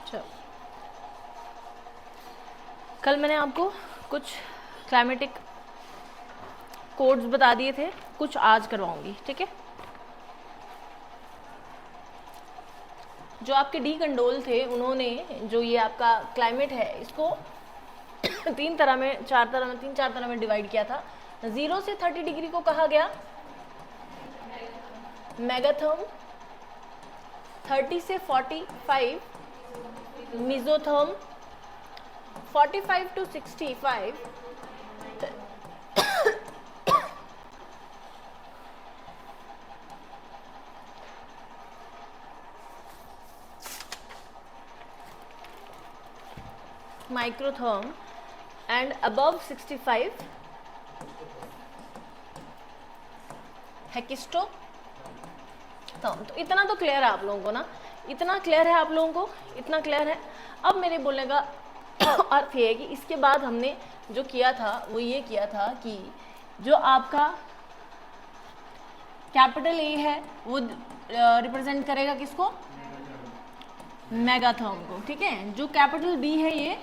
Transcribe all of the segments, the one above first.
चलो, कल मैंने आपको कुछ क्लाइमेटिक कोड्स बता दिए थे, कुछ आज करवाऊंगी, ठीक है। जो आपके डी कंडोल थे उन्होंने जो ये आपका क्लाइमेट है इसको तीन चार तरह में डिवाइड किया था। 0 से 30 डिग्री को कहा गया मेगाथर्म, 30 से 45 मेसोथर्म, 45 to 65 माइक्रोथर्म एंड अबव 65 हेकिस्टोथर्म। तो इतना तो क्लियर है आप लोगों को ना, इतना क्लियर है आप लोगों को, इतना क्लियर है। अब मेरे बोलने का अर्थ ये है कि इसके बाद हमने जो किया था वो ये किया था कि जो आपका कैपिटल ए है वो रिप्रेजेंट करेगा किसको, मेगाथर्म को, ठीक है। जो कैपिटल बी है ये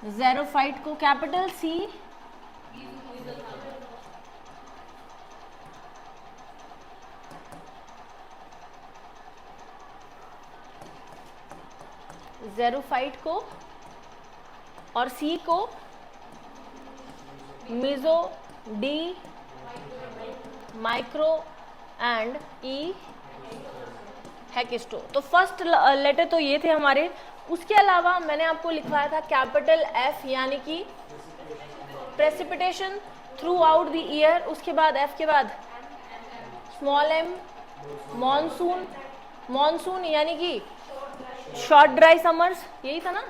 ज़ेरोफाइट को, कैपिटल सी ज़ेरोफाइट को और सी को मेसो, डी माइक्रो एंड ई हेकिस्टो। तो फर्स्ट लेटर तो ये थे हमारे। उसके अलावा मैंने आपको लिखवाया था कैपिटल एफ यानी कि precipitation through out the year. उसके बाद एफ के बाद स्मॉल एम मॉनसून, मॉनसून यानी कि शॉर्ट ड्राई समर्स, यही था ना,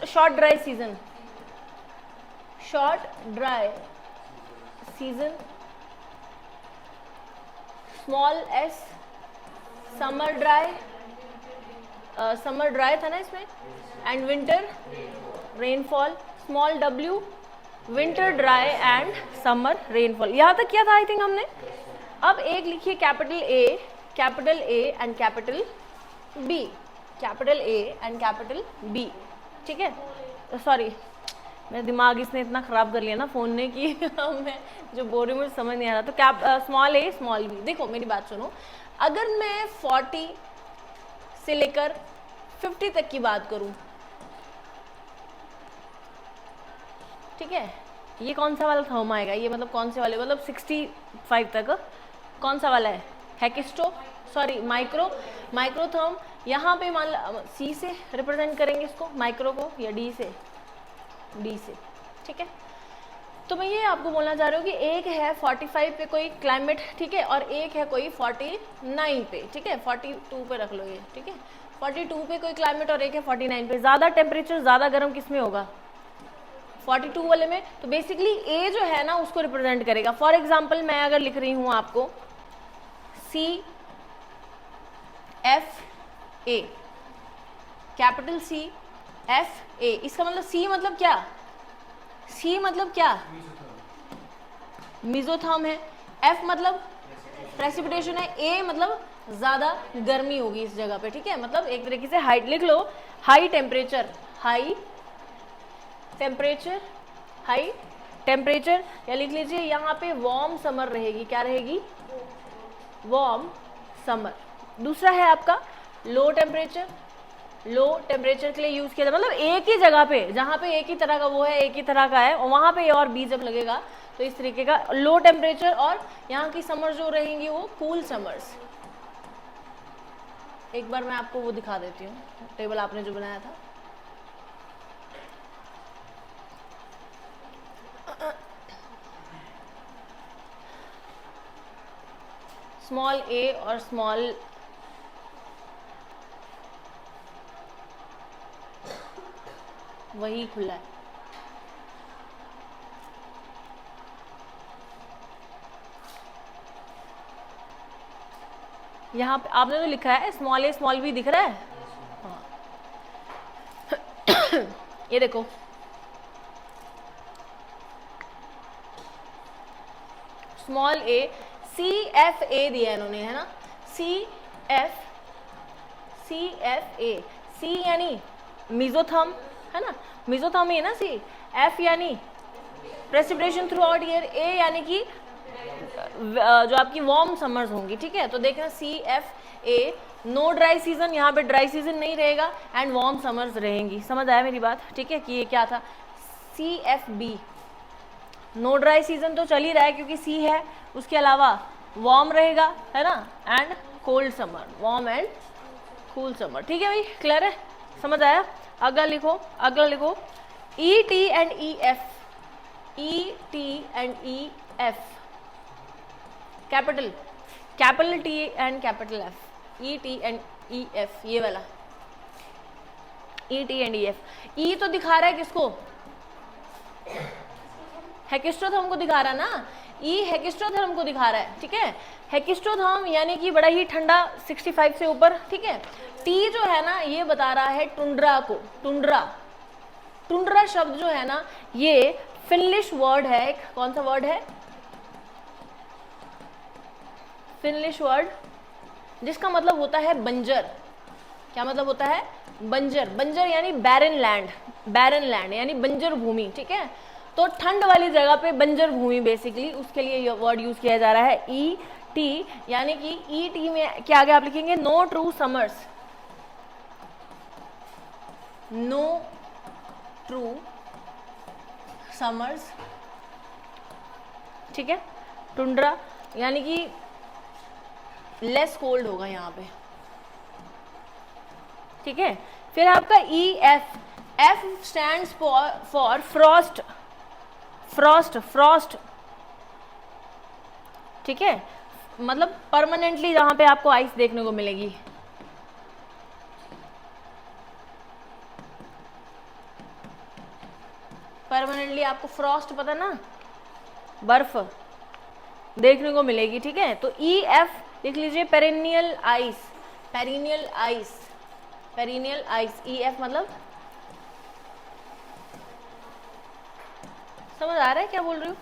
short dry season, short dry season. Small S summer dry, summer dry था ना इसमें, and winter rainfall. Small W winter dry and summer rainfall. यहाँ तक किया था आई थिंक हमने। अब एक लिखिए capital A and capital B, capital A and capital B, ठीक है। सॉरी, मेरा दिमाग इसने इतना ख़राब कर लिया ना फ़ोन ने कि मैं जो बोल रही हूँ मुझे समझ नहीं आ रहा। तो स्मॉल ए स्मॉल बी। देखो मेरी बात सुनो, अगर मैं 40 से लेकर 50 तक की बात करूं, ठीक है, ये कौन सा वाला थर्म आएगा, ये मतलब कौन से वाले, मतलब 65 तक कौन सा वाला है, हेकिस्टो, सॉरी माइक्रोथर्म। यहाँ पे मान लो सी से रिप्रेजेंट करेंगे इसको, माइक्रो को, या डी से, ठीक है। तो मैं ये आपको बोलना चाह रही हूँ कि एक है 45 पे कोई क्लाइमेट, ठीक है, और एक है कोई 49 पे, ठीक है, 42 पे रख लो ये, ठीक है, 42 पे कोई क्लाइमेट और एक है 49 पे। ज़्यादा टेम्परेचर ज़्यादा गर्म किस में होगा, 42 वाले में। तो बेसिकली ए जो है ना उसको रिप्रेजेंट करेगा। फॉर एग्जाम्पल मैं अगर लिख रही हूँ आपको C F A, capital C F A, इसका मतलब सी मतलब क्या, सी मतलब क्या, मेसोथर्म है, एफ मतलब प्रेसिपिटेशन है, ए मतलब ज़्यादा गर्मी होगी इस जगह पे, ठीक है। मतलब एक तरीके से हाई लिख लो, हाई टेम्परेचर, या लिख लीजिए यहाँ पे वार्म समर रहेगी, क्या रहेगी, वार्म समर। दूसरा है आपका लो टेम्परेचर, के लिए यूज किया जाता, मतलब एक ही जगह पे जहाँ पे एक ही तरह का वो है, एक ही तरह का है, और वहाँ पे और बी जब लगेगा तो इस तरीके का लो टेम्परेचर। और यहाँ की समर जो रहेंगी वो कूल समर्स। एक बार मैं आपको वो दिखा देती हूँ, टेबल आपने जो बनाया था। स्मॉल ए और स्मॉल वही खुला है, यहाँ पे आपने तो लिखा है स्मॉल ए स्मॉल बी, दिख रहा है, हाँ। ये देखो स्मॉल ए, सी एफ ए दिया है इन्होंने, है ना, सी एफ ए। सी यानी मीजोथर्म, है ना, मीजोथर्म ही है ना सी। एफ यानी प्रेसिपिटेशन थ्रू आउट ईयर। ए यानी कि जो आपकी वार्म समर्स होंगी, ठीक है। तो देखना C F A, no dry season, यहाँ पे ड्राई सीजन नहीं रहेगा एंड वार्म समर्स रहेंगी। समझ आया मेरी बात, ठीक है, कि ये क्या था। C F B, no dry season तो चल ही रहा है क्योंकि सी है, उसके अलावा वार्म रहेगा, है ना, and cold summer, warm and cool summer. ठीक है भाई, क्लियर है, समझ आया। अगला लिखो, अगला लिखो E T and E F, E T and E F, capital, capital T and capital F, E T and E F, ये वाला E T and E F. ई तो दिखा रहा है किसको, हेकिस्ट्रोथर्म को दिखा रहा है ना, ई हेकिस्ट्रोथर्म को दिखा रहा है, ठीक है। हेकिस्ट्रोथर्म यानी कि बड़ा ही ठंडा 65 से ऊपर, ठीक है। टी जो है ना ये बता रहा है टुंड्रा को, टुंड्रा, टुंड्रा शब्द जो है ना ये फिनलिश वर्ड है, एक कौन सा वर्ड है, फिनलिश वर्ड, जिसका मतलब होता है बंजर। क्या मतलब होता है, बंजर। बंजर यानी बैरन लैंड, बैरन लैंड यानी बंजर भूमि, ठीक है। तो ठंड वाली जगह पे बंजर भूमि बेसिकली, उसके लिए ये वर्ड यूज किया जा रहा है ई टी, यानी कि ई टी में क्या आगे आप लिखेंगे, no true summers, no true summers, ठीक है। टुंड्रा यानी कि लेस कोल्ड होगा यहाँ पे, ठीक है। फिर आपका E F, F stands for Frost, Frost, Frost, ठीक है, मतलब परमानेंटली जहां पे आपको आइस देखने को मिलेगी। परमानेंटली आपको फ्रॉस्ट पता ना, बर्फ देखने को मिलेगी, ठीक है। तो ई एफ लिख लीजिए, perennial ice, perennial ice, perennial ice, E F मतलब, समझ आ रहा है क्या बोल रही हूँ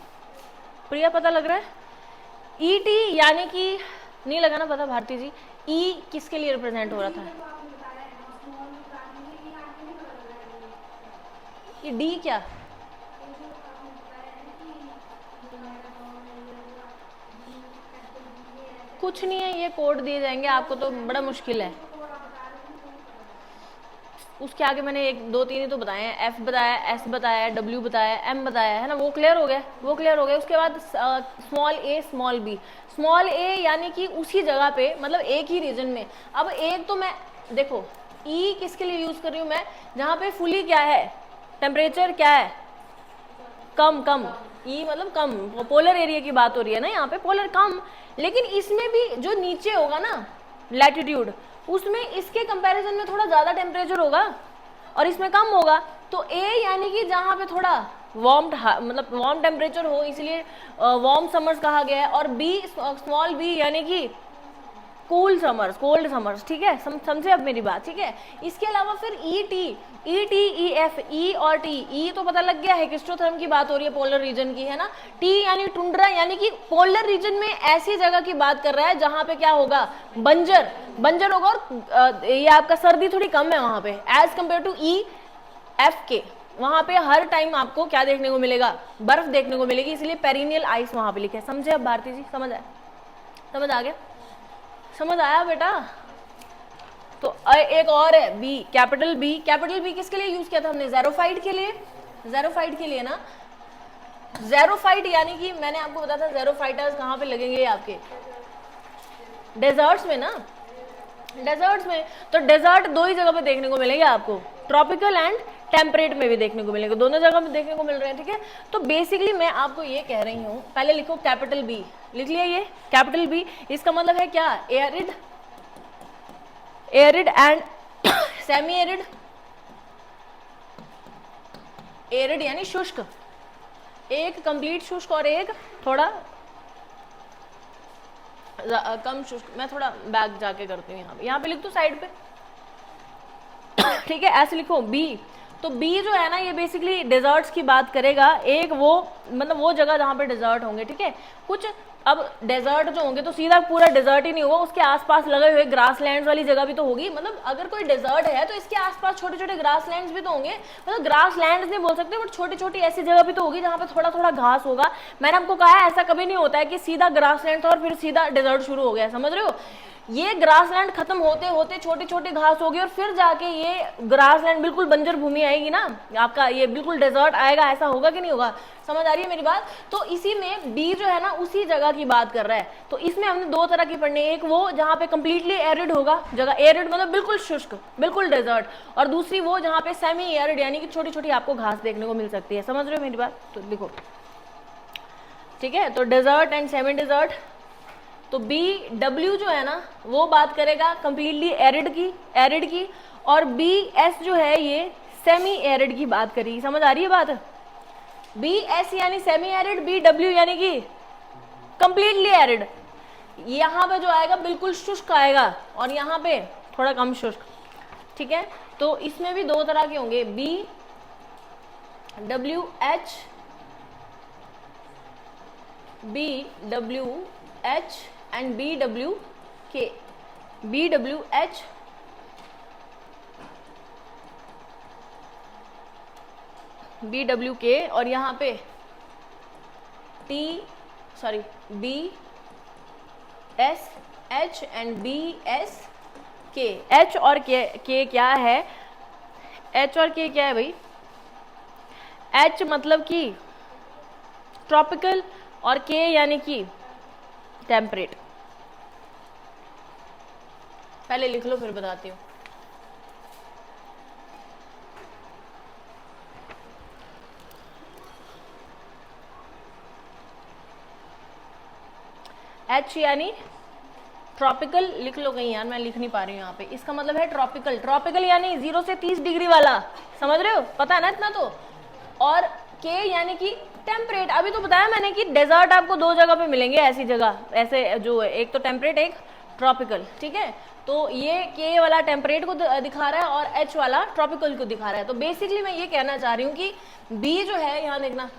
प्रिया, पता लग रहा है। ई टी यानी कि नहीं लगा ना पता भारती जी, ई किसके लिए रिप्रेजेंट हो रहा था, ये डी क्या, कुछ नहीं है, ये कोड दिए जाएंगे आपको तो बड़ा मुश्किल है। उसके आगे मैंने एक दो तीन ही तो बताए हैं, एफ बताया, एस बताया, डब्ल्यू बताया, एम बताया, है ना, वो क्लियर हो गया, वो क्लियर हो गया। उसके बाद स्मॉल ए, स्मॉल बी, स्मॉल ए यानी कि उसी जगह पे, मतलब एक ही रीजन में। अब एक तो मैं देखो ई किसके लिए यूज कर रही हूँ मैं, जहाँ पे फुली क्या है, टेम्परेचर क्या है, कम, कम, ई मतलब कम, पोलर एरिया की बात हो रही है ना यहाँ पे, पोलर कम, लेकिन इसमें भी जो नीचे होगा ना लैटिट्यूड, उसमें इसके कंपैरिजन में थोड़ा ज्यादा टेम्परेचर होगा और इसमें कम होगा। तो ए यानी कि जहां पे थोड़ा वार्म, मतलब वार्म टेम्परेचर हो, इसलिए वार्म समर्स कहा गया है। और बी, स्मॉल बी यानी कि कूल समर्स, कोल्ड समर्स, ठीक है, समझे अब मेरी बात, ठीक है। इसके अलावा फिर E T, E T E F, ई और टी, ई तो पता लग गया है हेकिस्ट्रोथर्म की बात हो रही है, पोलर रीजन की, है ना। टी यानी टुंड्रा, यानी कि पोलर रीजन में ऐसी जगह की बात कर रहा है जहां पे क्या होगा, बंजर, बंजर होगा, और ये आपका सर्दी थोड़ी कम है वहां पे as compare to E F के, वहां पे हर टाइम आपको क्या देखने को मिलेगा, बर्फ देखने को मिलेगी, इसलिए पेरिनियल आइस वहां पे लिखे। समझे अब भारती जी, समझ आया, समझ आ गया, समझ आया बेटा। तो एक और है B, capital B, capital B किसके लिए यूज किया था हमने, ज़ेरोफाइट के लिए, ज़ेरोफाइट के लिए ना। ज़ेरोफाइट यानी कि मैंने आपको बताया था ज़ेरोफाइटर्स कहाँ पे लगेंगे आपके, डेजर्ट्स में ना, डेजर्ट्स में। तो डेजर्ट दो ही जगह पे देखने को मिलेंगे आपको, ट्रॉपिकल एंड टेम्परेट में भी देखने को मिलेंगे, दोनों जगह पे देखने को मिल रहे हैं, ठीक है। तो बेसिकली मैं आपको ये कह रही हूँ, पहले लिखो कैपिटल बी, लिख लिया ये कैपिटल बी, इसका मतलब है क्या, arid, arid and semi arid, arid यानी शुष्क, एक कंप्लीट शुष्क और एक थोड़ा कम शुष्क। मैं थोड़ा बैक जाके करती हूँ, यहाँ पे लिख दो साइड पे, ठीक है, ऐसे लिखो बी। तो बी जो है ना ये बेसिकली डेजर्ट्स की बात करेगा, एक वो मतलब वो जगह जहाँ पे डेजर्ट होंगे, ठीक है। कुछ अब डेजर्ट जो होंगे तो सीधा पूरा डेजर्ट ही नहीं होगा, उसके आसपास लगे हुए ग्रास लैंड वाली जगह भी तो होगी। मतलब अगर कोई डेजर्ट है तो इसके आसपास छोटे छोटे ग्रास लैंड्स भी तो होंगे, मतलब ग्रास लैंड्स नहीं बोल सकते बट छोटी छोटी ऐसी जगह भी तो होगी जहाँ पे थोड़ा थोड़ा घास होगा। मैंने आपको कहा है ऐसा कभी नहीं होता है कि सीधा ग्रास लैंड था और फिर सीधा डेजर्ट शुरू हो गया, समझ रहे हो। ये ग्रासलैंड खत्म होते होते छोटी छोटी घास होगी और फिर जाके ये ग्रासलैंड बिल्कुल बंजर भूमि आएगी ना, आपका ये बिल्कुल डेजर्ट आएगा, ऐसा होगा कि नहीं होगा, समझ आ रही है मेरी बात। तो इसी में बी जो है ना उसी जगह की बात कर रहा है। तो इसमें हमने दो तरह की पढ़नी है, एक वो जहाँ पे कंप्लीटली एरिड होगा जगह, एरिड मतलब बिल्कुल शुष्क बिल्कुल डेजर्ट, और दूसरी वो जहाँ पे सेमी एरिड यानी कि छोटी छोटी आपको घास देखने को मिल सकती है, समझ रहे हो मेरी बात। तो लिखो ठीक है, तो डेजर्ट एंड सेमी डेजर्ट। तो बी डब्ल्यू जो है ना वो बात करेगा कंप्लीटली एरिड की, और बी एस जो है ये सेमी एरिड की बात करेगी, समझ आ रही है बात। बी एस यानी सेमी एरिड, बी डब्ल्यू यानी कि कंप्लीटली एरिड। यहाँ पे जो आएगा बिल्कुल शुष्क आएगा और यहाँ पे थोड़ा कम शुष्क, ठीक है। तो इसमें भी दो तरह के होंगे, B W H, B W H and B W के, B W H B W के, और यहाँ पे B S H and B S के। एच और के क्या है, एच और के क्या है भाई, एच मतलब कि ट्रॉपिकल और के यानी कि टेम्परेट। पहले लिख लो फिर बताती हूँ। एच यानी ट्रॉपिकल, लिख लो कहीं यार, मैं लिख नहीं पा रही हूँ यहाँ पे। इसका मतलब है ट्रॉपिकल, ट्रॉपिकल यानी 0 से 30 डिग्री वाला, समझ रहे हो, पता है ना इतना तो। और के यानी कि टेम्परेट। अभी तो बताया मैंने कि डेजर्ट आपको दो जगह पे मिलेंगे, ऐसी जगह ऐसे जो है, एक तो टेम्परेट एक ट्रॉपिकल, ठीक है। तो ये के वाला टेम्परेट को दिखा रहा है और एच वाला ट्रॉपिकल को दिखा रहा है। तो बेसिकली मैं ये कहना चाह रही हूँ कि बी जो है, यहाँ देखना,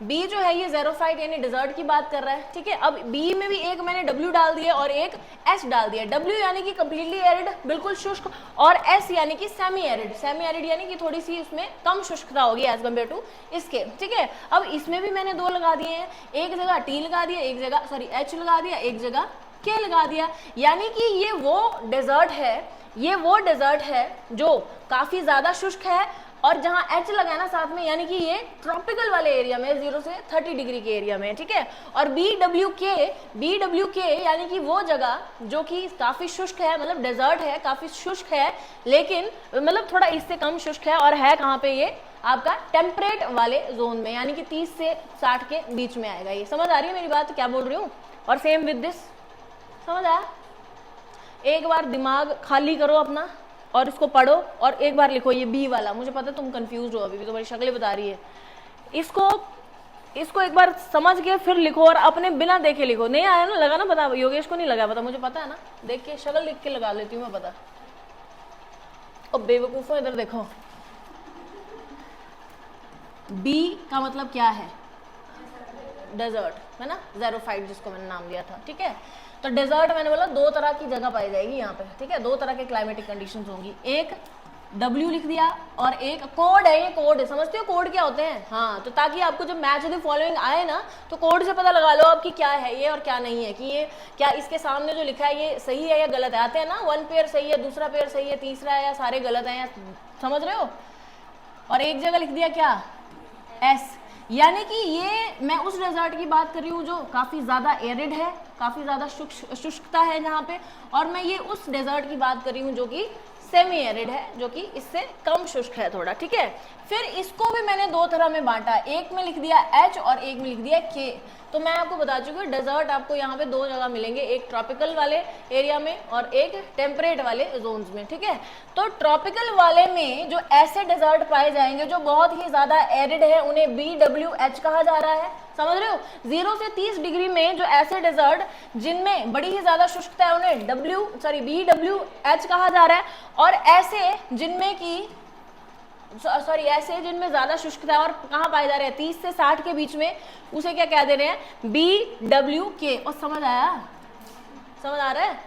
बी जो है ये ज़ेरोफाइट यानी डिजर्ट की बात कर रहा है, ठीक है। अब बी में भी एक मैंने डब्ल्यू डाल दिया और एक एस डाल दिया। डब्ल्यू यानी कि कंप्लीटली एरिड बिल्कुल शुष्क, और एस यानी कि सेमी एरिड, सेमी एरिड यानी कि थोड़ी सी उसमें कम शुष्कता होगी एज कम्पेयर टू इसके, ठीक है। अब इसमें भी मैंने दो लगा दिए हैं, एक जगह टी लगा दिया, एक जगह एच लगा दिया, एक जगह के लगा दिया। यानी कि ये वो डेजर्ट है, ये वो डेजर्ट है जो काफी ज्यादा शुष्क है, और जहां एच लगाना साथ में यानी कि ये ट्रॉपिकल वाले एरिया में 0 से 30 डिग्री के एरिया में, ठीक है। और बी डब्ल्यू के यानी कि वो जगह जो कि काफी शुष्क है, मतलब डेजर्ट है, काफी शुष्क है, लेकिन मतलब थोड़ा इससे कम शुष्क है, और है कहाँ पे ये आपका टेम्परेट वाले जोन में, यानी कि 30 से 60 के बीच में आएगा। ये समझ आ रही है मेरी बात क्या बोल रही हूँ। और सेम विद दिस, समझ आया। एक बार दिमाग खाली करो अपना और इसको पढ़ो और एक बार लिखो ये बी वाला। मुझे पता है तुम कंफ्यूज हो, अभी भी तुम्हारी शक्लें बता रही है। इसको एक बार समझ के फिर लिखो और अपने बिना देखे लिखो। नहीं आया ना, लगा ना पता, योगेश को नहीं लगा पता, मुझे पता है ना, देख के शक्ल लिख के लगा लेती हूँ मैं पता। और बेवकूफो इधर देखो, बी का मतलब क्या है, डेजर्ट है ना, ज़ेरोफाइट जिसको मैंने नाम दिया था, ठीक है। तो डेजर्ट मैंने बोला दो तरह की जगह पाई जाएगी यहाँ पे, ठीक है, दो तरह के क्लाइमेटिक कंडीशंस होंगी। एक W लिख दिया और एक कोड है, ये कोड है, समझते हो कोड क्या होते हैं। हाँ, तो ताकि आपको जब मैच द फॉलोइंग आए ना तो कोड से पता लगा लो आपकी क्या है ये और क्या नहीं है, कि ये क्या इसके सामने जो लिखा है ये सही है या गलत है। आते हैं ना, वन पेयर सही है, दूसरा पेयर सही है, तीसरा है या सारे गलत है, या समझ रहे हो। और एक जगह लिख दिया क्या, एस, यानी कि ये मैं उस डेजर्ट की बात कर रही हूँ जो काफ़ी ज़्यादा एरिड है, काफ़ी ज़्यादा शुष्कता है जहाँ पे, और मैं ये उस डेजर्ट की बात कर रही हूँ जो कि सेमी एरिड है, जो कि इससे कम शुष्क है थोड़ा, ठीक है। फिर इसको भी मैंने दो तरह में बांटा, एक में लिख दिया एच और एक में लिख दिया के। तो मैं आपको बता चुकी हूँ डेजर्ट आपको यहाँ पे दो जगह मिलेंगे, एक ट्रॉपिकल वाले एरिया में और एक टेम्परेट वाले जोन्स में, ठीक है। तो ट्रॉपिकल वाले में जो ऐसे डेजर्ट पाए जाएंगे जो बहुत ही ज्यादा एरिड है, उन्हें BWH कहा जा रहा है, समझ रहे हो। 0 से 30 डिग्री में जो ऐसे डेजर्ट जिनमें बड़ी ही ज्यादा शुष्कता है उन्हें BWH कहा जा रहा है, और ऐसे जिनमें की सॉरी ऐसे जिनमें ज्यादा शुष्कता है और कहाँ पाए जा रहे हैं 30 से 60 के बीच में, उसे क्या कह दे रहे हैं, BWK। और समझ आया, समझ आ रहा है,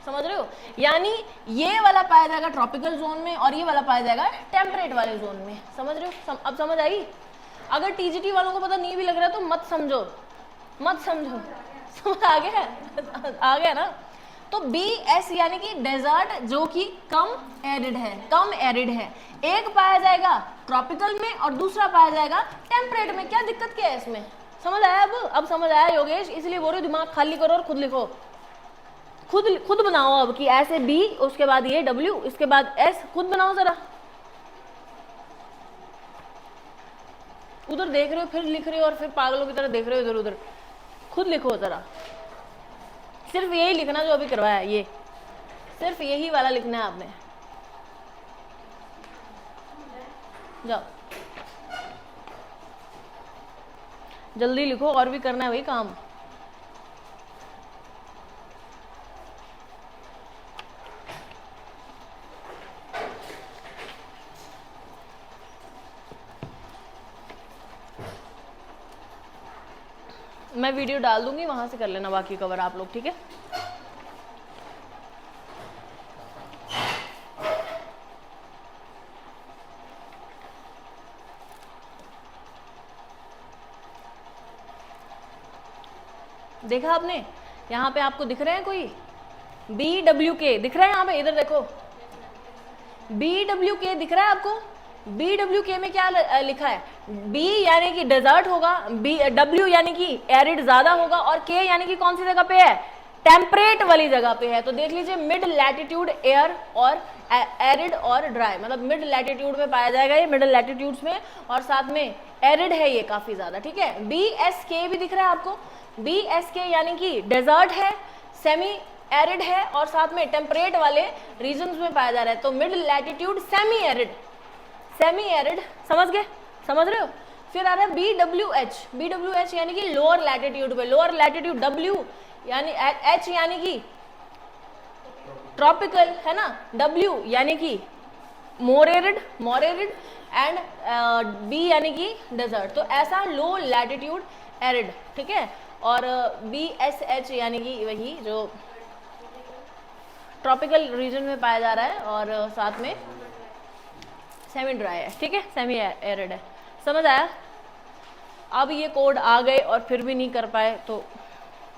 समझ रहे हो? यानी ये वाला पाया जाएगा ट्रॉपिकल जोन में और ये वाला पाया जाएगा टेम्परेट वाले जोन में। समझ रहे हो? अब समझ आई? अगर टीजीटी वालों को पता नहीं भी लग रहा तो मत समझो, मत समझो, समझ आ गया? आ गया ना? तो BS यानी कि डेजर्ट जो कि कम एरिड है, कम एरिड है। एक पाया जाएगा ट्रॉपिकल में और दूसरा पाया जाएगा टेम्परेट में। क्या दिक्कत क्या है इसमें? समझ आया? अब समझ आया योगेश? इसलिए बोल रही हूं दिमाग खाली करो और खुद लिखो, खुद बनाओ। अब कि ऐसे B, उसके बाद ये W, इसके बाद S, खुद बनाओ जरा। उधर देख रहे हो फिर लिख रहे हो और फिर पागलों की तरह देख रहे हो इधर उधर। खुद लिखो जरा, सिर्फ यही लिखना जो अभी करवाया है, ये सिर्फ यही वाला लिखना है आपने। जाओ जल्दी लिखो, और भी करना है वही काम। मैं वीडियो डाल दूंगी, वहां से कर लेना बाकी कवर आप लोग, ठीक है? देखा आपने? यहाँ पे आपको दिख रहे हैं कोई BWK दिख रहा है? यहाँ पे इधर देखो, BWK दिख रहा है आपको? BWK में क्या लिखा है? B यानी कि डेजर्ट होगा, W यानी कि एरिड ज्यादा होगा, और K यानी कि कौन सी जगह पे है? टेम्परेट वाली जगह पे है। तो देख लीजिए मिड लैटिट्यूड एयर और एरिड और ड्राई, मतलब मिड लैटिट्यूड में पाया जाएगा ये, मिडिल लैटिट्यूड्स में, और साथ में एरिड है ये काफी ज्यादा, ठीक है? BSK भी दिख रहा है आपको? BSK यानी कि डेजर्ट है, सेमी एरिड है, और साथ में टेम्परेट वाले रीजन्स में पाया जा रहा है। तो mid latitude semi arid, semi arid, समझ गए? समझ रहे हो? फिर आ रहा है BWH, BWH यानी कि लोअर लैटिट्यूड पे, लोअर लैटिट्यूड, W यानी H यानी कि ट्रॉपिकल है ना, W यानी कि मोर एरिड, एंड B यानी कि डेजर्ट। तो ऐसा लो लैटिट्यूड एरिड, ठीक है? और BSH यानी कि वही जो ट्रॉपिकल रीजन में पाया जा रहा है और साथ में सेमी ड्राई है, ठीक है? सेमी एरिड है। समझ आया? अब ये कोड आ गए और फिर भी नहीं कर पाए तो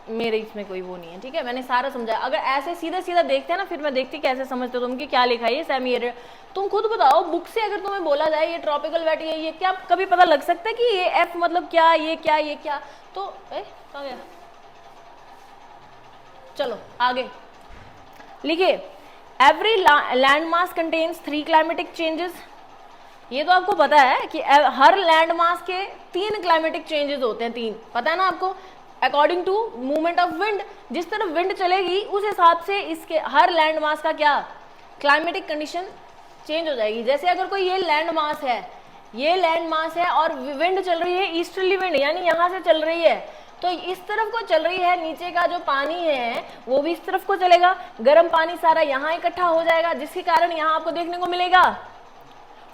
मेरे इसमें कोई वो नहीं है, ठीक है? मैंने सारा समझाया। अगर ऐसे सीधा सीधा देखते हैं ना, फिर मैं देखती कैसे समझते हो तुम कि क्या लिखा है ये सेमी एरिड। तुम खुद बताओ, बुक से अगर तुम्हें बोला जाए ये ट्रॉपिकल वेट ये क्या कभी पता लग सकता है कि ये F मतलब क्या, ये क्या, ये क्या? तो कहाँ गया? चलो आगे लिखिए, every land mass contains 3 climatic changes. ये तो आपको पता है कि हर लैंड मास के 3 क्लाइमेटिक चेंजेस होते हैं, 3, पता है ना आपको? According to movement of wind, जिस तरफ विंड चलेगी उस हिसाब से इसके हर लैंड मास का क्या क्लाइमेटिक कंडीशन चेंज हो जाएगी। जैसे अगर कोई ये लैंड मास है, ये लैंड मास है और विंड चल रही है ईस्टर्ली विंड, यानी यहाँ से चल रही है, तो इस तरफ को चल रही है, नीचे का जो पानी है वो भी इस तरफ को चलेगा, गर्म पानी सारा यहाँ इकट्ठा हो जाएगा, जिसके कारण यहाँ आपको देखने को मिलेगा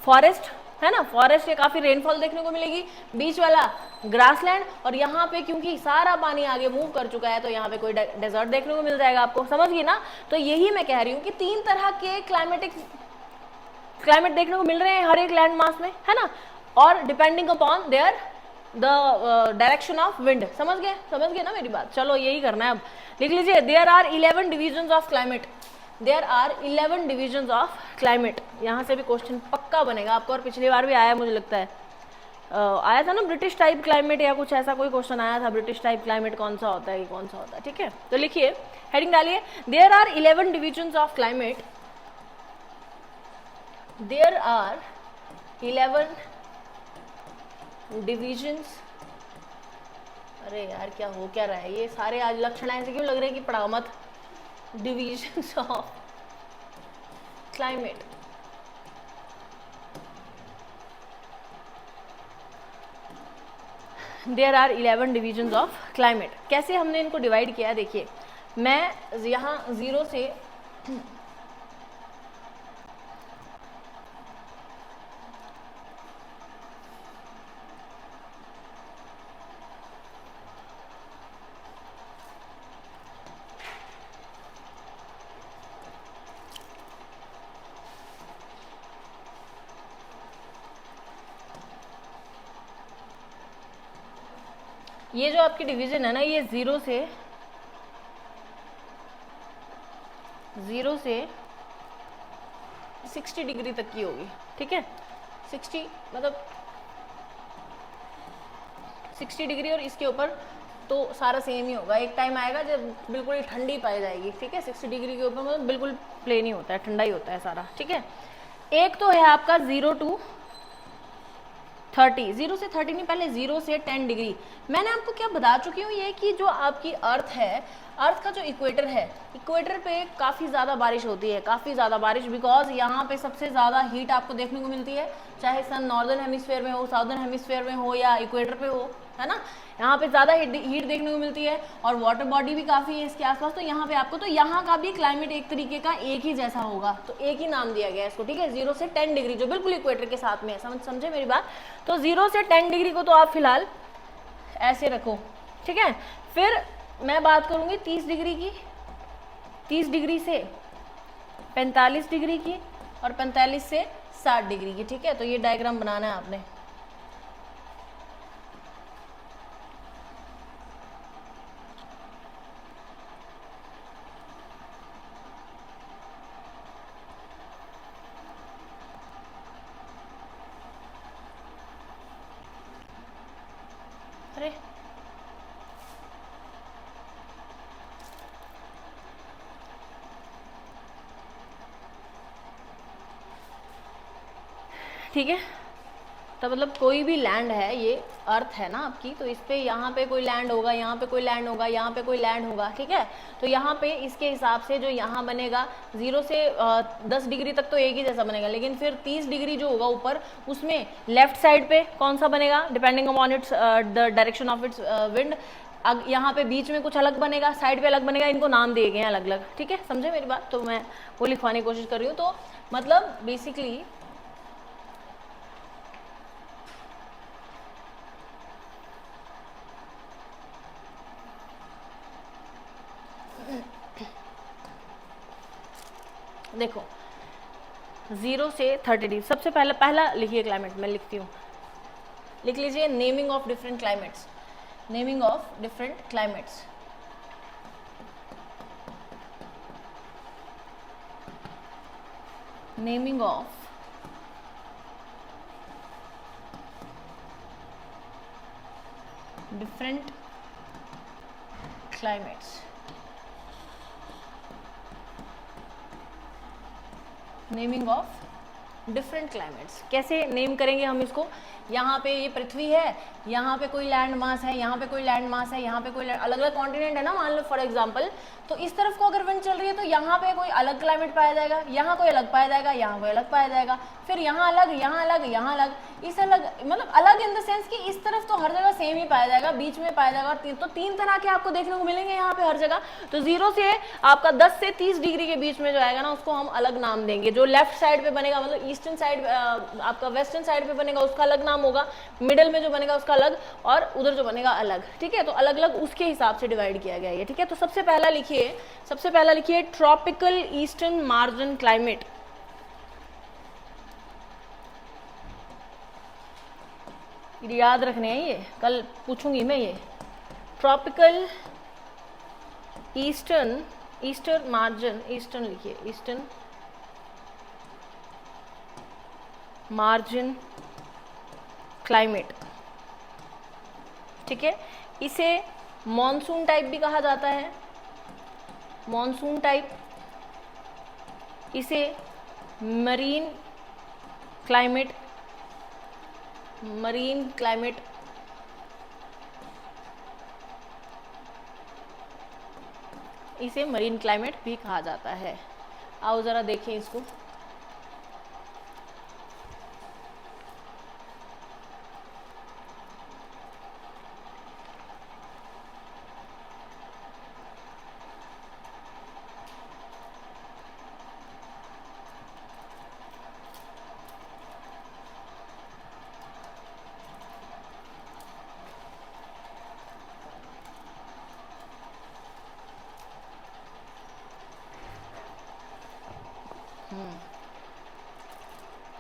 फॉरेस्ट, है ना? फॉरेस्ट से काफी रेनफॉल देखने को मिलेगी, बीच वाला ग्रासलैंड, और यहाँ पे क्योंकि सारा पानी आगे मूव कर चुका है तो यहाँ पे कोई डेजर्ट देखने को मिल जाएगा आपको। समझ गई ना? तो यही मैं कह रही हूँ कि 3 तरह के क्लाइमेट देखने को मिल रहे हैं हर एक लैंड मास में, है ना? और depending upon their the direction of wind. समझ गए ना मेरी बात? चलो यही करना है। अब लिख लीजिए, there are 11 divisions of climate, there are 11 divisions of climate. यहाँ से भी क्वेश्चन पक्का बनेगा आपको, और पिछली बार भी आया, मुझे लगता है आया था ना, ब्रिटिश टाइप क्लाइमेट या कुछ ऐसा कोई क्वेश्चन आया था, ब्रिटिश टाइप क्लाइमेट कौन सा होता है, ये कौन सा होता है, ठीक है? तो लिखिए, हेडिंग डालिए, there are 11 divisions of climate, there are 11 divisions. अरे यार क्या हो क्या रहा है? ये सारे आज लक्षण ऐसे क्यों लग रहे हैं कि पढ़ाओ मत। Divisions of climate, there are 11 divisions of climate. कैसे हमने इनको डिवाइड किया? देखिए, मैं यहाँ 0 से ये जो आपकी डिवीजन है ना, ये 0 से 60 डिग्री तक की होगी, ठीक है। 60 मतलब 60 डिग्री और इसके ऊपर तो सारा सेम ही होगा। एक टाइम आएगा जब बिल्कुल ही ठंडी पाई जाएगी, ठीक है। 60 डिग्री के ऊपर मतलब बिल्कुल प्लेन ही होता है, ठंडा ही होता है सारा, ठीक है। एक तो है आपका 0 to 30, 0 से 30 नहीं, पहले 0 से 10 डिग्री। मैंने आपको क्या बता चुकी हूँ, ये कि जो आपकी अर्थ है, अर्थ का जो इक्वेटर है, इक्वेटर पे काफ़ी ज़्यादा बारिश होती है, काफ़ी ज़्यादा बारिश, बिकॉज यहाँ पे सबसे ज़्यादा हीट आपको देखने को मिलती है, चाहे सन नॉर्दर्न हेमिस्फेयर में हो, साउदर्न हेमिस्फेयर में हो या इक्वेटर पे हो, है ना। यहाँ पे ज़्यादा हीट देखने को मिलती है और वाटर बॉडी भी काफ़ी है इसके आसपास। तो यहाँ पे आपको, तो यहाँ का भी क्लाइमेट एक तरीके का एक ही जैसा होगा, तो एक ही नाम दिया गया है इसको, ठीक है। 0 से 10 डिग्री जो बिल्कुल इक्वेटर के साथ में है, समझे मेरी बात। तो 0 से 10 डिग्री को तो आप फिलहाल ऐसे रखो, ठीक है। फिर मैं बात करूँगी 30 डिग्री की, 30 डिग्री से 45 डिग्री की और 45 से 60 डिग्री की, ठीक है। तो ये डायग्राम बनाना है आपने। अरे ठीक है। तो मतलब कोई भी लैंड है, ये अर्थ है ना आपकी, तो इस पे यहाँ पे कोई लैंड होगा, यहाँ पे कोई लैंड होगा, यहाँ पे कोई लैंड होगा, ठीक है। तो यहाँ पे इसके हिसाब से जो यहाँ बनेगा 0 से 10 डिग्री तक तो एक ही जैसा बनेगा, लेकिन फिर 30 डिग्री जो होगा ऊपर, उसमें लेफ्ट साइड पे कौन सा बनेगा, depending upon its the direction of its wind. अब यहाँ पे बीच में कुछ अलग बनेगा, साइड पे अलग बनेगा, इनको नाम दिए गए हैं अलग अलग, ठीक है। समझे मेरी बात। तो मैं वो लिखवाने की कोशिश कर रही हूँ। तो मतलब बेसिकली देखो 0 से 30 डिग्री, सबसे पहला लिखिए क्लाइमेट, मैं लिखती हूँ, लिख लीजिए naming of different climates, naming of different climates. Naming of different climates, naming of different climates. कैसे नेम करेंगे हम इसको, यहाँ पे ये पृथ्वी है, यहाँ पे कोई लैंड मास है, यहाँ पे कोई लैंड मास है, यहाँ पे कोई अलग अलग कॉन्टिनेंट है ना, मान लो फॉर एग्जांपल। तो इस तरफ को अगर विंड चल रही है तो यहाँ पे कोई अलग क्लाइमेट पाया जाएगा, यहाँ कोई अलग पाया जाएगा, यहाँ कोई अलग पाया जाएगा, फिर यहाँ अलग, यहाँ अलग, यहाँ अलग, इस अलग, मतलब अलग इन द सेंस कि इस तरफ तो हर जगह सेम ही पाया जाएगा, बीच में पाया जाएगा। तो 3 तरह के आपको देखने को मिलेंगे यहाँ पे हर जगह। तो 0 से आपका 10 से 30 डिग्री के बीच में जो आएगा ना, उसको हम अलग नाम देंगे। जो लेफ्ट साइड पे बनेगा, मतलब ईस्टर्न साइड, आपका वेस्टर्न साइड पे बनेगा, उसका अलग नाम होगा, मिडल में जो बनेगा उसका अलग, और उधर जो बनेगा अलग, ठीक है। तो अलग अलग उसके हिसाब से डिवाइड किया गया है, ठीक है। तो सबसे पहला लिखिए ट्रॉपिकल ईस्टर्न मार्जिन क्लाइमेट। याद रखने हैं, ये कल पूछूंगी मैं। ये ट्रॉपिकल ईस्टर्न मार्जिन, ईस्टर्न लिखिए, ईस्टर्न मार्जिन क्लाइमेट, ठीक है। इसे मॉनसून टाइप भी कहा जाता है, मॉनसून टाइप। इसे मरीन क्लाइमेट, मरीन क्लाइमेट, इसे मरीन क्लाइमेट भी कहा जाता है। आओ जरा देखें इसको।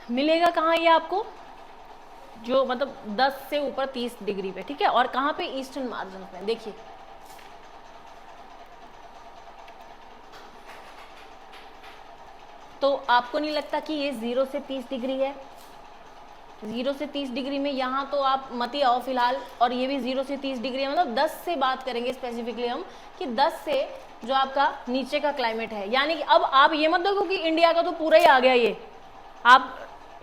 मिलेगा कहाँ ये आपको, जो मतलब 10 से ऊपर 30 डिग्री पे, ठीक है। और कहाँ पे, ईस्टर्न मार्जिन पे। देखिए तो आपको नहीं लगता कि ये 0 से 30 डिग्री है? 0 से 30 डिग्री में यहाँ तो आप मत ही आओ फिलहाल, और ये भी 0 से 30 डिग्री है, मतलब 10 से बात करेंगे स्पेसिफिकली हम, कि 10 से जो आपका नीचे का क्लाइमेट है। यानी कि अब आप ये मत देखो कि इंडिया का तो पूरा ही आ गया, ये आप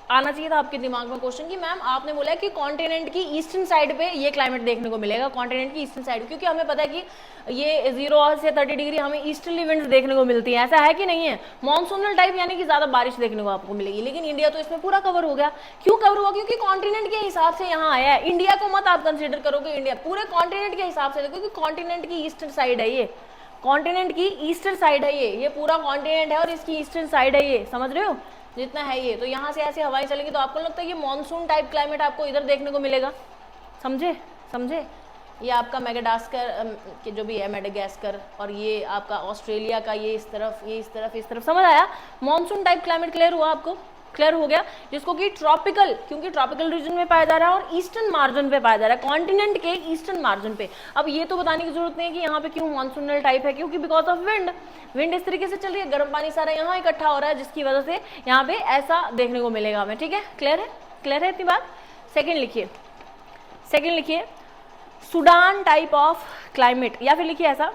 आना चाहिए था आपके दिमाग में क्वेश्चन कि मैम आपने बोला है कि कॉन्टिनेंट की ईस्टर्न साइड पे ये क्लाइमेट देखने को मिलेगा, कॉन्टिनेंट की ईस्टर्न साइड, क्योंकि हमें पता है कि ये 0 से 30 डिग्री हमें ईस्टर्ली विंड्स देखने को मिलती है, ऐसा है कि नहीं है? मॉनसूनल टाइप यानी कि ज्यादा बारिश देखने को आपको मिलेगी, लेकिन इंडिया तो इसमें पूरा कवर हो गया। क्यों कवर हुआ? क्योंकि कॉन्टिनेंट के हिसाब से यहाँ आया है। इंडिया को मत आप कंसिडर करोगे, इंडिया पूरे कॉन्टिनेंट के हिसाब से, क्योंकि कॉन्टिनेंट की ईस्टर्न साइड है ये, कॉन्टिनेंट की ईस्टर्न साइड है ये पूरा कॉन्टिनेंट है और इसकी ईस्टर्न साइड है ये, समझ रहे हो जितना है ये। तो यहाँ से ऐसे हवाएं चलेंगी तो आपको लगता है ये मॉनसून टाइप क्लाइमेट आपको इधर देखने को मिलेगा, समझे समझे। ये आपका मेडागास्कर के जो भी है, मेडागास्कर, और ये आपका ऑस्ट्रेलिया का ये इस तरफ, ये इस तरफ, इस तरफ, समझ आया? मॉनसून टाइप क्लाइमेट क्लियर हुआ आपको? क्लियर हो गया, जिसको कि ट्रॉपिकल, क्योंकि ट्रॉपिकल रीजन में पाया जा रहा है और ईस्टर्न मार्जिन पे पाया जा रहा है, कॉन्टिनेंट के ईस्टर्न मार्जिन पे। अब ये तो बताने की जरूरत नहीं है कि यहाँ पे क्यों मॉनसूनल टाइप है, क्योंकि बिकॉज ऑफ विंड, विंड इस तरीके से चल रही है, गर्म पानी सारा यहाँ इकट्ठा हो रहा है, जिसकी वजह से यहाँ पे ऐसा देखने को मिलेगा हमें, ठीक है। क्लियर है? क्लियर है इतनी बात? सेकेंड लिखिए, सेकेंड लिखिए, सूडान टाइप ऑफ क्लाइमेट, या फिर लिखिए ऐसा,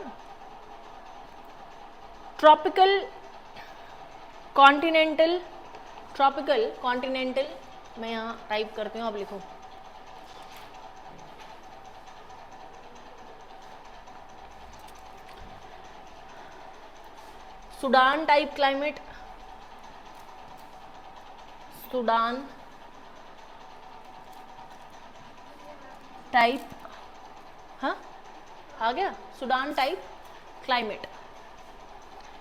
ट्रॉपिकल कॉन्टिनेंटल, ट्रॉपिकल कॉन्टिनेंटल, मैं यहाँ टाइप करती हूँ, आप लिखो, Sudan type climate, Sudan type, हाँ आ गया, सूडान टाइप क्लाइमेट,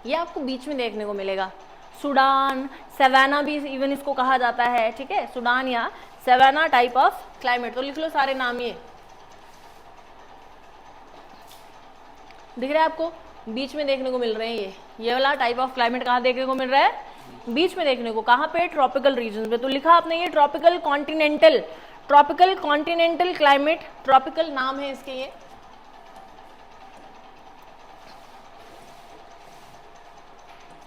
ये आपको बीच में देखने को मिलेगा। सूडान, सवाना भी इवन इसको कहा जाता है, ठीक है, सूडान या सवाना टाइप ऑफ क्लाइमेट। तो लिख लो सारे नाम, ये दिख रहा है आपको, बीच में देखने को मिल रहे हैं ये वाला टाइप ऑफ क्लाइमेट कहाँ देखने को मिल रहा है? बीच में देखने को, कहाँ पे? ट्रॉपिकल रीजन पे। तो लिखा आपने ये tropical continental, tropical continental climate, tropical नाम है इसके ये,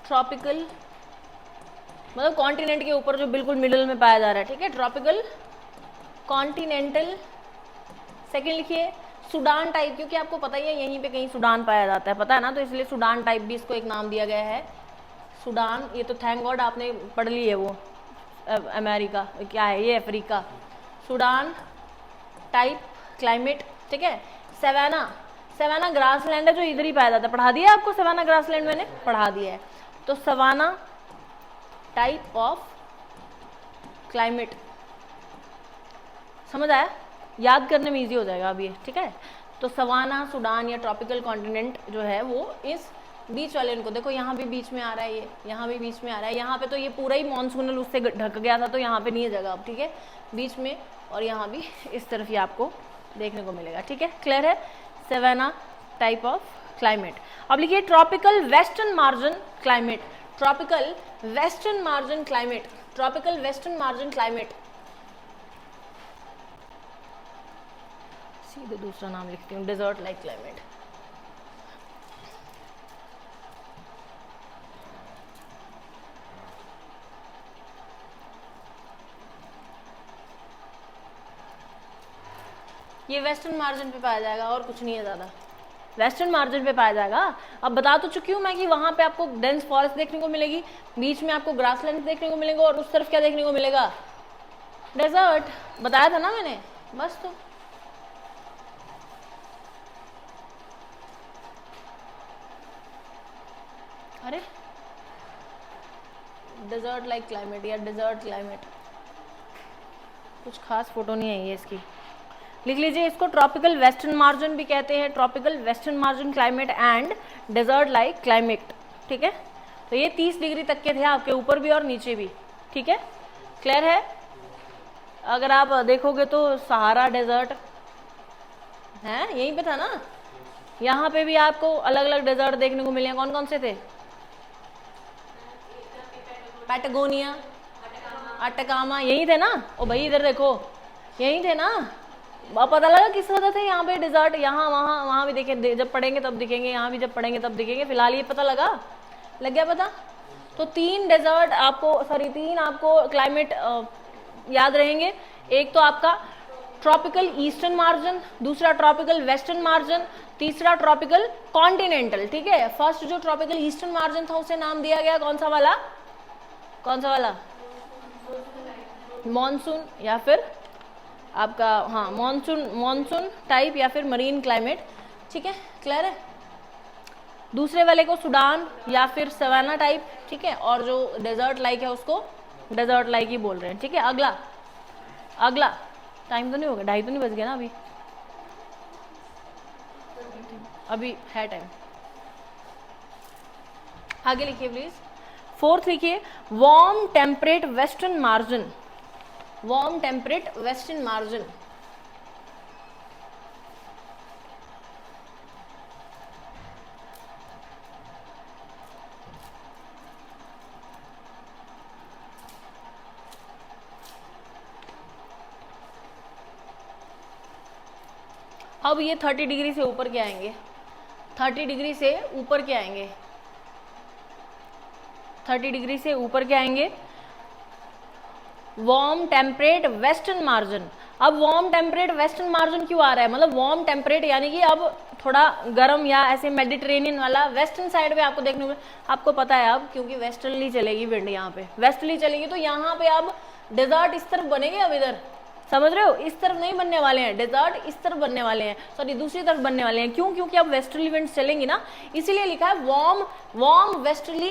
ट्रॉपिकल मतलब कॉन्टिनेंट के ऊपर जो बिल्कुल मिडिल में पाया जा रहा है, ठीक है, ट्रॉपिकल कॉन्टिनेंटल। सेकंड लिखिए सूडान टाइप, क्योंकि आपको पता ही है यहीं पे कहीं सूडान पाया जाता है, पता है ना, तो इसलिए सूडान टाइप भी इसको एक नाम दिया गया है, सूडान। ये तो थैंक गॉड आपने पढ़ ली है, वो अमेरिका क्या है ये, अफ्रीका। सूडान टाइप क्लाइमेट, ठीक है। सवाना, सवाना ग्रासलैंड है जो इधर ही पाया जाता है, पढ़ा दिया आपको सवाना ग्रासलैंड, मैंने पढ़ा दिया है। तो सवाना टाइप ऑफ क्लाइमेट, समझ आया? याद करने में इजी हो जाएगा अब ये, ठीक है। तो सवाना, सूडान या ट्रॉपिकल कॉन्टिनेंट जो है वो इस बीच वाले इनको देखो, यहाँ भी बीच में आ रहा है ये, यहाँ भी बीच में आ रहा है, यहाँ पे तो ये पूरा ही मॉनसूनल उससे ढक गया था, तो यहाँ पे नहीं है जगह अब, ठीक है, बीच में, और यहाँ भी इस तरफ ये आपको देखने को मिलेगा, ठीक है। क्लियर है? Savanna type of climate. अब लिखिए tropical western margin climate, tropical western margin climate, tropical western margin climate. सीधे दूसरा नाम लिखती हूँ, डेजर्ट लाइक क्लाइमेट। ये वेस्टर्न मार्जिन पे पाया जाएगा और कुछ नहीं है ज़्यादा, वेस्टर्न मार्जिन पे पाया जाएगा। अब बता तो चुकी हूँ मैं कि वहां पे आपको डेंस फॉरेस्ट देखने को मिलेगी, बीच में आपको ग्रासलैंड देखने को मिलेगा, और उस तरफ क्या देखने को मिलेगा? डेजर्ट, बताया था ना मैंने, बस। तो अरे डेजर्ट लाइक क्लाइमेट या डेजर्ट क्लाइमेट, कुछ खास फोटो नहीं आई है इसकी, लिख लीजिए इसको, ट्रॉपिकल वेस्टर्न मार्जिन भी कहते हैं, tropical western margin climate and desert like climate, ठीक है। तो ये 30 डिग्री तक के थे आपके ऊपर भी और नीचे भी, ठीक है। क्लियर है? अगर आप देखोगे तो सहारा डेजर्ट है यहीं पे था ना, यहाँ पे भी आपको अलग अलग डेजर्ट देखने को मिले, कौन कौन से थे? पैटागोनिया, अटकामा, यही थे ना। ओ भाई इधर देखो, यही थे ना, अब पता लगा किस वजह से यहाँ पे डिजर्ट, यहाँ वहाँ वहाँ भी देखे, जब पढ़ेंगे तब दिखेंगे, यहाँ भी जब पढ़ेंगे तब दिखेंगे। फिलहाल ये पता लग गया पता। तो 3 डेजर्ट आपको, सॉरी 3 आपको क्लाइमेट याद रहेंगे। एक तो आपका ट्रॉपिकल ईस्टर्न मार्जिन, दूसरा ट्रॉपिकल वेस्टर्न मार्जिन, तीसरा ट्रॉपिकल कॉन्टिनेंटल। ठीक है, फर्स्ट जो ट्रॉपिकल ईस्टर्न मार्जिन था उसे नाम दिया गया कौन सा वाला, मॉनसून या फिर आपका, हाँ मॉनसून टाइप या फिर मरीन क्लाइमेट। ठीक है, क्लियर है। दूसरे वाले को सुडान या फिर सवाना टाइप। ठीक है, और जो डेजर्ट लाइक है उसको डेजर्ट लाइक ही बोल रहे हैं। ठीक है, अगला टाइम तो नहीं होगा, 2:30 तो नहीं बज गया ना अभी है टाइम। आगे लिखिए प्लीज। 4th लिखिए, warm temperate western margin. Warm temperate western margin. अब ये 30 डिग्री से ऊपर के आएंगे, 30 डिग्री से ऊपर के आएंगे, 30 डिग्री से ऊपर के आएंगे। Warm temperate western margin. अब वार्म टेम्परेट वेस्टर्न मार्जिन क्यों आ रहा है, मतलब वार्म टेम्परेट यानी कि अब थोड़ा गर्म या ऐसे मेडिटेरेनियन वाला वेस्टर्न साइड पे आपको देखने को, आपको पता है अब क्योंकि वेस्टर्नली चलेगी विंड, यहाँ पे वेस्टर्नली चलेगी तो यहाँ पे अब डेजर्ट इस तरफ बनेंगे। अब इधर समझ रहे हो, इस तरफ नहीं बनने वाले हैं, डेजर्ट इस तरफ बनने वाले हैं, सॉरी दूसरी तरफ बनने वाले हैं। क्यों, क्योंकि अब वेस्टर्ली विंड चलेंगी ना, इसीलिए लिखा है वार्म वेस्टर्ली,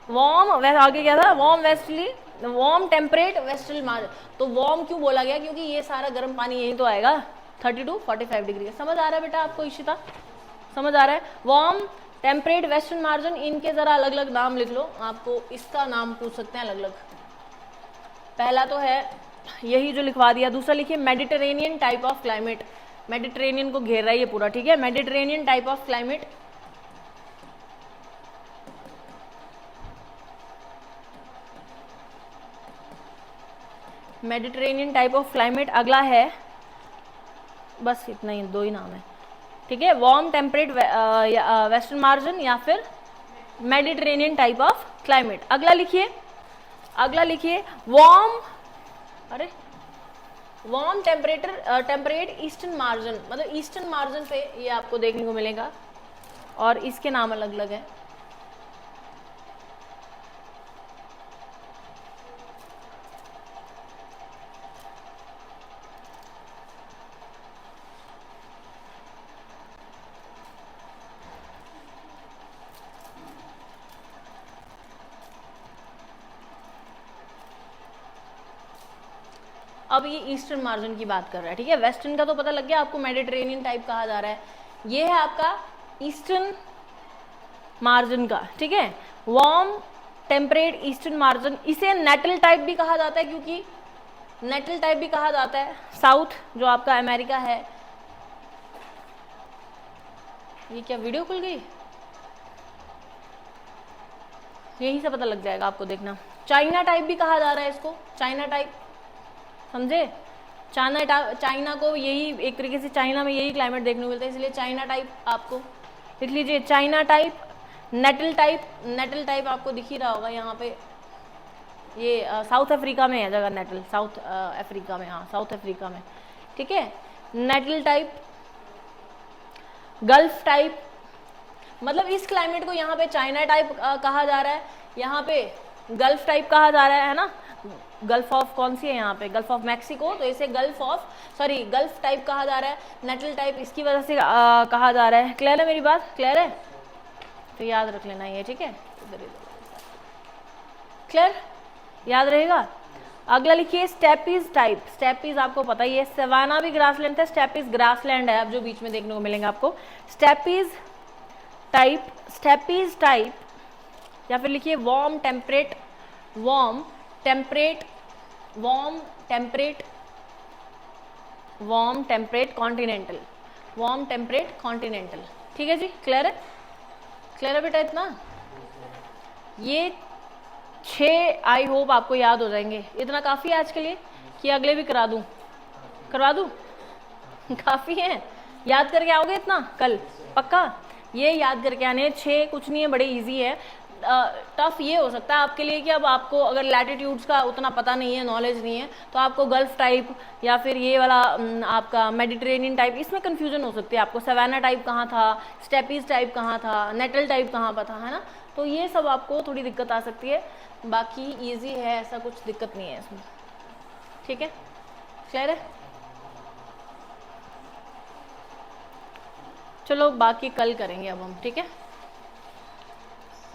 आगे क्या था, वार्म टेम्परेट वेस्टर्ली मार्जिन। तो वार्म क्यों बोला गया, क्योंकि ये सारा गर्म पानी यही तो आएगा 30 to 45 डिग्री का। समझ आ रहा है बेटा आपको इशिता, समझ आ रहा है। वार्म टेम्परेट वेस्टर्न मार्जिन, इनके जरा अलग अलग नाम लिख लो, आपको इसका नाम पूछ सकते हैं अलग अलग। पहला तो है यही जो लिखवा दिया, दूसरा लिखिए Mediterranean type of climate. Mediterranean को घेर रहा है ये पूरा। ठीक है, Mediterranean type of climate. Mediterranean type of climate. अगला है, बस इतना ही, 2 ही नाम है। ठीक है, वार्म टेम्परेट वेस्टर्न मार्जिन या फिर मेडिटेरेनियन टाइप ऑफ क्लाइमेट। अगला लिखिए वार्म टेम्परेट ईस्टर्न मार्जिन, मतलब ईस्टर्न मार्जिन पे ये आपको देखने को मिलेगा और इसके नाम अलग अलग है। अब ये ईस्टर्न मार्जिन की बात कर रहा है। ठीक है, वेस्टर्न का तो पता लग गया आपको, मेडिटेरेनियन टाइप कहा जा रहा है। ये है आपका ईस्टर्न मार्जिन का। ठीक है, वार्म टेम्परेट ईस्टर्न मार्जिन, इसे नेटल टाइप भी कहा जाता है, क्योंकि नेटल टाइप भी कहा जाता है। साउथ जो आपका अमेरिका है, ये क्या वीडियो खुल गई, यहीं से पता लग जाएगा आपको, देखना। चाइना टाइप भी कहा जा रहा है इसको, चाइना टाइप, समझे। चाइना को यही एक तरीके से, चाइना में यही क्लाइमेट देखने को मिलता है, इसलिए चाइना टाइप आपको लिख लीजिए। चाइना टाइप, नेटल टाइप आपको दिख ही रहा होगा यहाँ पे, ये साउथ अफ्रीका में है जगह नेटल, साउथ अफ्रीका में, हाँ साउथ अफ्रीका में। ठीक है, नेटल टाइप, गल्फ टाइप, मतलब इस क्लाइमेट को यहाँ पे चाइना टाइप कहा जा रहा है, यहाँ पे गल्फ टाइप कहा जा रहा है ना। गल्फ ऑफ कौन सी है यहाँ पे, गल्फ ऑफ मैक्सिको, तो इसे गल्फ टाइप कहा जा रहा है। नेटल टाइप इसकी वजह से कहा जा रहा है। क्लियर है मेरी बात, क्लियर है, तो याद रख लेना ये। ठीक है, इधर क्लियर, याद रहेगा। अगला लिखिए स्टेपीज टाइप। स्टेपीज आपको पता ही है, सवाना भी ग्रासलैंड था, स्टेपीज ग्रासलैंड है अब जो बीच में देखने को मिलेंगे आपको। स्टेपीज टाइप या फिर लिखिए वार्म टेम्परेट कॉन्टिनेंटल। ठीक है जी, क्लियर है बेटा इतना। ये 6 आई होप आपको याद हो जाएंगे, इतना काफी है आज के लिए। कि अगले भी करा दूं? करवा दूं? काफ़ी है। याद करके आओगे इतना कल? पक्का? ये याद करके आने 6 कुछ नहीं है, बड़े इजी है। टफ ये हो सकता है आपके लिए कि अब आपको अगर लैटिट्यूड्स का उतना पता नहीं है, नॉलेज नहीं है, तो आपको गल्फ टाइप या फिर ये वाला आपका मेडिटेरेनियन टाइप, इसमें कंफ्यूजन हो सकती है आपको। सवाना टाइप कहाँ था, स्टेपीज टाइप कहाँ था, नेटल टाइप कहाँ पर था, है ना? तो ये सब आपको थोड़ी दिक्कत आ सकती है। बाकी ईजी है, ऐसा कुछ दिक्कत नहीं है इसमें। ठीक है, क्लियर है? चलो बाकी कल करेंगे अब हम, ठीक है?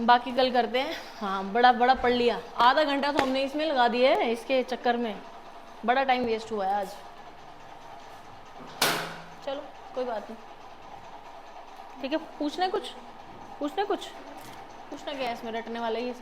बाकी कल करते हैं। हाँ, बड़ा बड़ा पढ़ लिया, आधा घंटा तो हमने इसमें लगा दिया है, इसके चक्कर में बड़ा टाइम वेस्ट हुआ है आज। चलो कोई बात नहीं, ठीक है। पूछना है कुछ? पूछना क्या है इसमें, रटने वाला ही है सब।